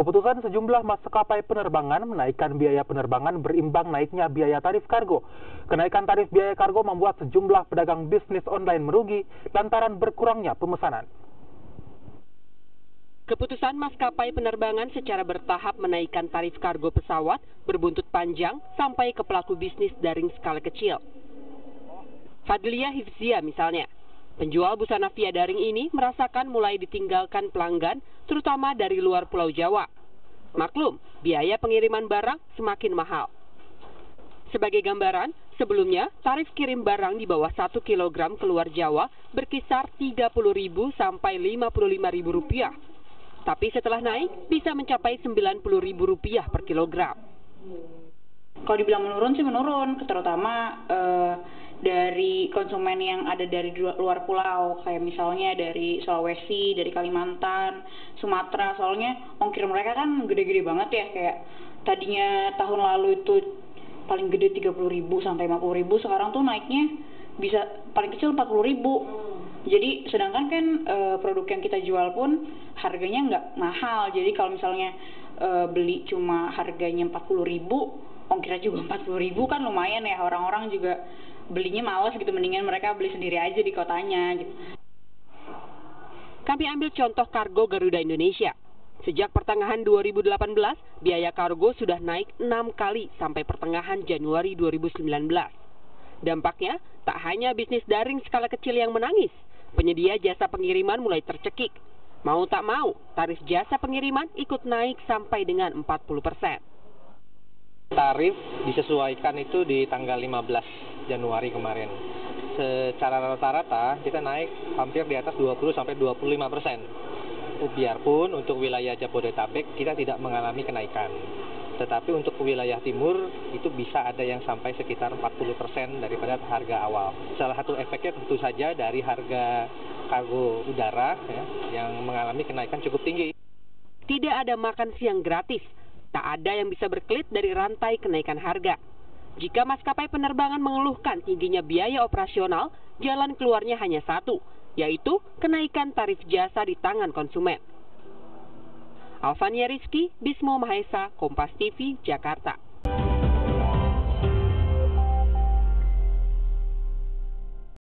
Keputusan sejumlah maskapai penerbangan menaikkan biaya penerbangan berimbang naiknya biaya tarif kargo. Kenaikan tarif biaya kargo membuat sejumlah pedagang bisnis online merugi lantaran berkurangnya pemesanan. Keputusan maskapai penerbangan secara bertahap menaikkan tarif kargo pesawat berbuntut panjang sampai ke pelaku bisnis daring skala kecil. Fadlia Hifzia misalnya, penjual busana via daring ini merasakan mulai ditinggalkan pelanggan, terutama dari luar Pulau Jawa. Maklum, biaya pengiriman barang semakin mahal. Sebagai gambaran, sebelumnya tarif kirim barang di bawah 1 kg keluar Jawa berkisar Rp30.000 sampai Rp55.000. Tapi setelah naik, bisa mencapai Rp90.000 per kilogram. Kalau dibilang menurun sih menurun, terutama dari konsumen yang ada dari luar pulau, kayak misalnya dari Sulawesi, dari Kalimantan, Sumatera. Soalnya ongkir mereka kan gede-gede banget ya, kayak tadinya tahun lalu itu paling gede 30.000 sampai 50.000, sekarang tuh naiknya bisa paling kecil 40.000. Jadi sedangkan kan produk yang kita jual pun harganya nggak mahal. Jadi kalau misalnya beli cuma harganya 40.000, ongkirnya juga 40.000 kan lumayan ya, orang-orang juga belinya males gitu, mendingan mereka beli sendiri aja di kotanya gitu. Kami ambil contoh kargo Garuda Indonesia. Sejak pertengahan 2018, biaya kargo sudah naik 6 kali sampai pertengahan Januari 2019. Dampaknya, tak hanya bisnis daring skala kecil yang menangis, penyedia jasa pengiriman mulai tercekik. Mau tak mau, tarif jasa pengiriman ikut naik sampai dengan 40%. Tarif disesuaikan itu di tanggal 15 Januari kemarin. Secara rata-rata kita naik hampir di atas 20-25%. Biarpun untuk wilayah Jabodetabek kita tidak mengalami kenaikan. Tetapi untuk wilayah timur itu bisa ada yang sampai sekitar 40% daripada harga awal. Salah satu efeknya tentu saja dari harga kargo udara ya, yang mengalami kenaikan cukup tinggi. Tidak ada makan siang gratis. Tak ada yang bisa berkelit dari rantai kenaikan harga. Jika maskapai penerbangan mengeluhkan tingginya biaya operasional, jalan keluarnya hanya satu, yaitu kenaikan tarif jasa di tangan konsumen. Alvania Rizky, Bismo Mahesa, Kompas TV, Jakarta.